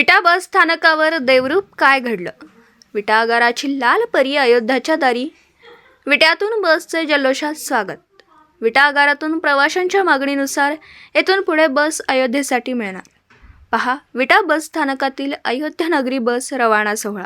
विटा बस स्थानकावर देवरूप काय घडलं? विटा आगाराची लाल परी अयोध्याच्या दारी. विट्यातून बसचे जल्लोषात स्वागत. विटा आगारातून प्रवाशांच्या मागणीनुसार येथून पुढे बस अयोध्येसाठी मिळणार. पहा विटा बस स्थानकातील अयोध्या नगरी बस रवाना सोहळा.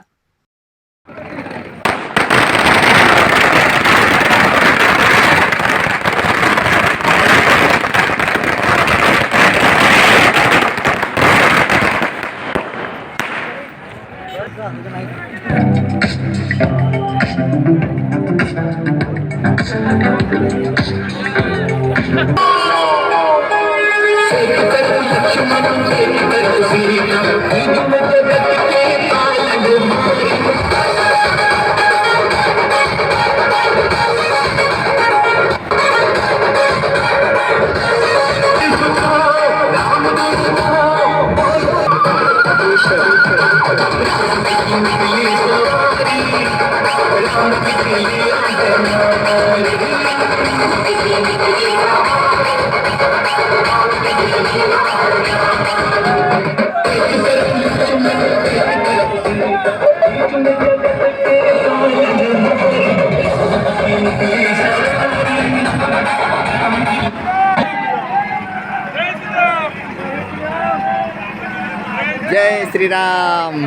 जय श्रीराम.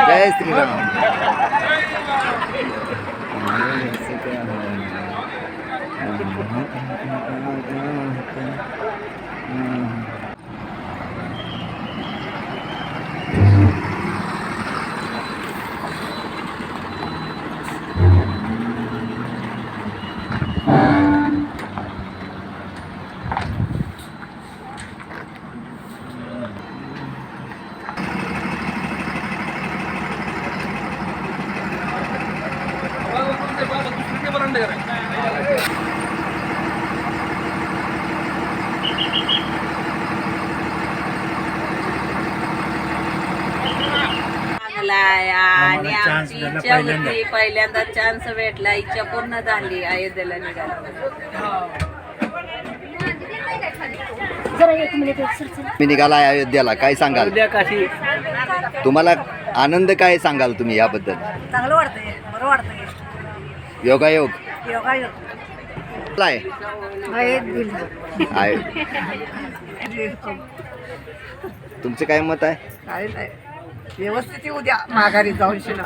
जय श्रीराम. आणि आमची इच्छा होती, पहिल्यांदा चान्स भेटला, इच्छा पूर्ण झाली, अयोध्येला निघालो. मी निघालाय अयोध्याला, काय सांगाल? तुम्हाला आनंद काय सांगाल तुम्ही याबद्दल? चांगलं वाटतंय, बरं वाटतंय. योगायोग योगायोग आहे. तुमचं काय मत आहे? काय नाही, व्यवस्थित येऊ द्या, माघारी जाऊन शिना.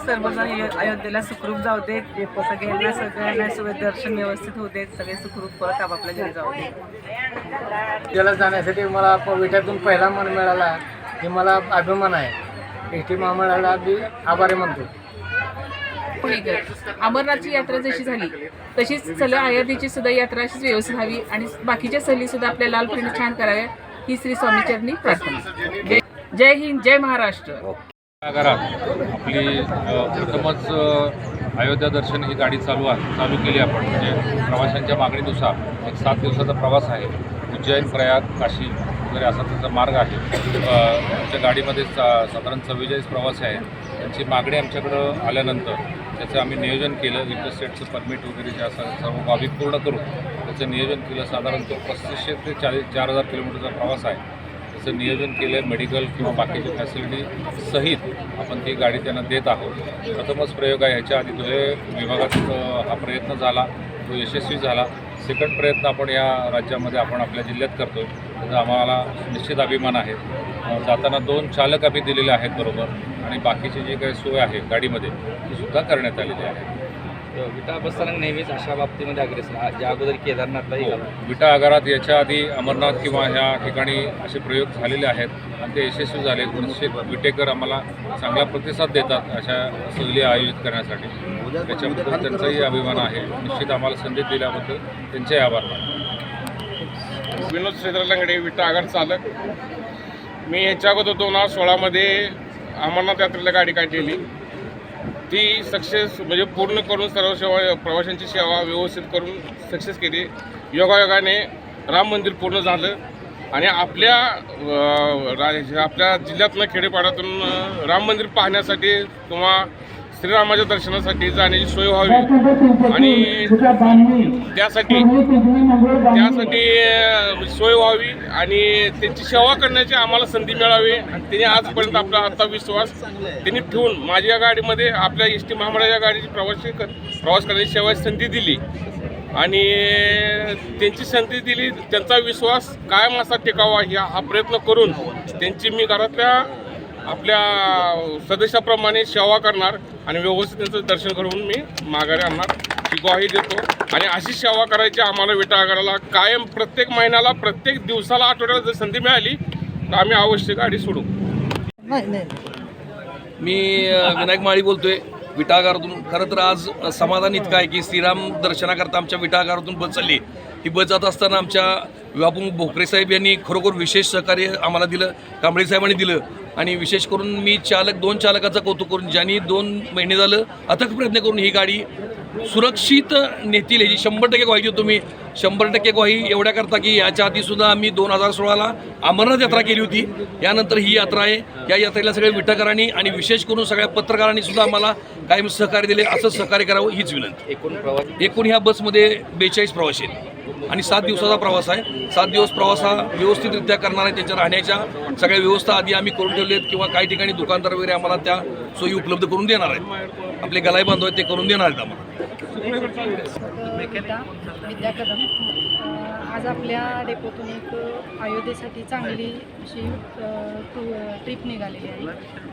सर्वजण अयोध्येला सुखरूप जाऊ देत, सगळ्यांना सगळ्यांना दर्शन व्यवस्थित होऊ देत, सगळे सुखरूप परत आपापल्या घरी जाऊ देत. त्याला जाण्यासाठी मला विट्यातून पहिला मन मिळाला हे मला अभिमान आहे. एस टी महामंडळाला मी आभारी मानतो. अमरनाथची यात्रा जशी झाली तशीच सगळ्या अयोध्येची सुद्धा यात्रा अशीच व्यवस्थित व्हावी आणि बाकीच्या सहली सुद्धा आपल्या लालपरीने छान कराव्या ही श्री स्वामी चरणी प्रार्थना. जय हिंद, जय महाराष्ट्र. आगारात आपली प्रथमच अयोध्या दर्शन ही गाडी चालू केली आपण. म्हणजे प्रवाशांच्या मागणीनुसार एक 7 दिवसाचा प्रवास आहे. उज्जैन, प्रयाग, काशी वगैरे असा त्याचा मार्ग आहे. आमच्या गाडीमध्ये साधारण 44 प्रवासी आहेत. त्यांची मागणी आमच्याकडं आल्यानंतर त्याचं आम्ही नियोजन केलं. इंटरस्टेटचं परमिट वगैरे जे असं सर्व बाबी पूर्ण करून त्याचं नियोजन केलं. साधारण तो 3500 ते 4000 किलोमीटरचा प्रवास आहे. त्याचं नियोजन केलं आहे. मेडिकल किंवा बाकीच्या फॅसिलिटी सहित आपण ती गाडी त्यांना देत आहोत. प्रथमच प्रयोग आहे. ह्याच्या आधी धुळे विभागात हा प्रयत्न झाला, तो यशस्वी झाला. सेकंड प्रयत्न आपण या राज्यामध्ये आपण आपल्या जिल्ह्यात करतो आहे. त्याचा आम्हाला निश्चित अभिमान आहे. जाताना 2 चालक आम्ही दिलेले आहेत बरोबर, आणि बाकीची जी काही सोय आहे गाडीमध्ये ती सुद्धा करण्यात आलेली आहे. विटा बस स्थानक नेहमीच अशा बाबतीमध्ये अग्रेसर. ज्या अगोदर केदारनाथलाही विटा आगारात याच्या आधी अमरनाथ किंवा ह्या ठिकाणी असे प्रयोग झालेले आहेत आणि ते यशस्वी झाले. निश्चित विटेकर आम्हाला चांगला प्रतिसाद देतात अशा सहली आयोजित करण्यासाठी. त्याच्याबद्दल त्यांचाही अभिमान आहे. निश्चित आम्हाला संधी दिल्याबद्दल त्यांचेही आभार मानतो. विनोद श्रीधर लंगडे, विटा आगार चालक. मी ह्याच्या अगोदर 2016मध्ये अमरनाथ यात्रेला गाडी काढलेली. ती सक्सेस म्हणजे पूर्ण करून सर्व सेवा प्रवाशांची सेवा व्यवस्थित करून सक्सेस केली. योगायोगाने राम मंदिर पूर्ण झालं आणि आपल्या जिल्ह्यातनं खेडेपाड्यातून राम मंदिर पाहण्यासाठी किंवा श्रीरामाच्या दर्शनासाठी जाण्याची सोय व्हावी आणि त्यासाठी सोय व्हावी आणि त्यांची सेवा करण्याची आम्हाला संधी मिळावी आणि त्यांनी आजपर्यंत आपला आता विश्वास त्यांनी ठेवून माझ्या गाडीमध्ये आपल्या एस.टी. महामंडळाच्या गाडीची प्रवास करण्याची सेवाची संधी दिली आणि त्यांची संधी दिली. त्यांचा विश्वास कायम असा टिकावा हा प्रयत्न करून त्यांची मी घरातल्या आपल्या सदस्याप्रमाणे सेवा करणार आणि व्यवस्थित त्यांचं दर्शन करून मी माघारी आणणार ही ग्वाही देतो. आणि अशी सेवा करायची आम्हाला विटा आगाराला कायम प्रत्येक महिन्याला प्रत्येक दिवसाला आठवड्याला जर संधी मिळाली तर आम्ही अवश्य गाडी सोडू. मी विनायक माळी बोलतोय विटा आगारातून. खरं तर आज समाधान इतकं आहे की श्रीराम दर्शनाकरता आमच्या विटा आगारातून बस चालली. ही बस जात असताना आमच्या विभाप्रमुख भोकरे साहेब यांनी खरोखर विशेष सहकार्य आम्हाला दिलं, कांबळे साहेबांनी दिलं. आणि विशेष करून मी दोन चालकाचं कौतुक करून ज्यांनी 2 महिने झालं अथक प्रयत्न करून ही गाडी सुरक्षित नेतील ह्याची 100% ग्वाही देतो. मी 100% ग्वाही एवढ्या करता की याच्या आधीसुद्धा आम्ही 2016ला अमरनाथ यात्रा केली होती. यानंतर ही यात्रा आहे. या यात्रेला सगळ्या विठकरांनी आणि विशेष करून सगळ्या पत्रकारांनी सुद्धा आम्हाला कायम सहकार्य दिले. असं सहकार्य करावं हीच विनंती. एकूण ह्या बसमध्ये 42 प्रवासी आहेत आणि 7 दिवसाचा प्रवास आहे. 7 दिवस प्रवास हा व्यवस्थितरित्या करणार आहे. त्यांच्या राहण्याच्या सगळ्या व्यवस्था आधी आम्ही करून ठेवले आहेत किंवा काही ठिकाणी दुकानदार वगैरे आम्हाला त्या सोयी उपलब्ध करून देणार आहेत. आपले गलाई बांधव आहेत ते करून देणार आहेत आम्हाला. विद्या कदम. आज आपल्या डेपोतून एक अयोध्येसाठी चांगली अशी ट्रिप निघालेली आहे.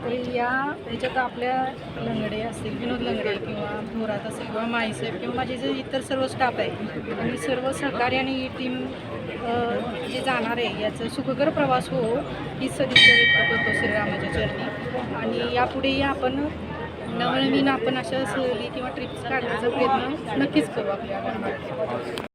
तर याच्यात आपल्या लंगडे असतील, विनोद लंगडे किंवा थोरात असेल किंवा माईसाहेब किंवा माझे जे इतर सर्व स्टाफ आहे आणि सर्व सहकार्याने ही टीम जे जाणार आहे याचं सुखकर प्रवास हो ही सदिच्छा व्यक्त करतो श्रीरामाच्या चरणी. आणि यापुढेही आपण नवनवीन आपण अशा सहली किंवा ट्रिप्स काढण्याचा प्रयत्न नक्कीच करू आपल्या गावात.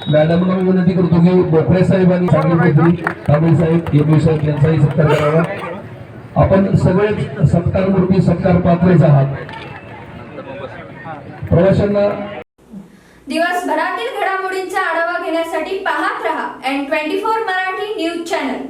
मॅडमला विनंती करतो की बोकरे साहेबांनी सांगितले कांबळे साहेब येगळे साहेब यांचाही सत्कार करावा. आपण सगळेच सत्कार मूर्ती सत्कार पात्रच आहात. प्रवाशांना दिवसभरातील घडामोडींचा आढावा घेण्यासाठी पाहत रहा N24 मराठी न्यूज चॅनल.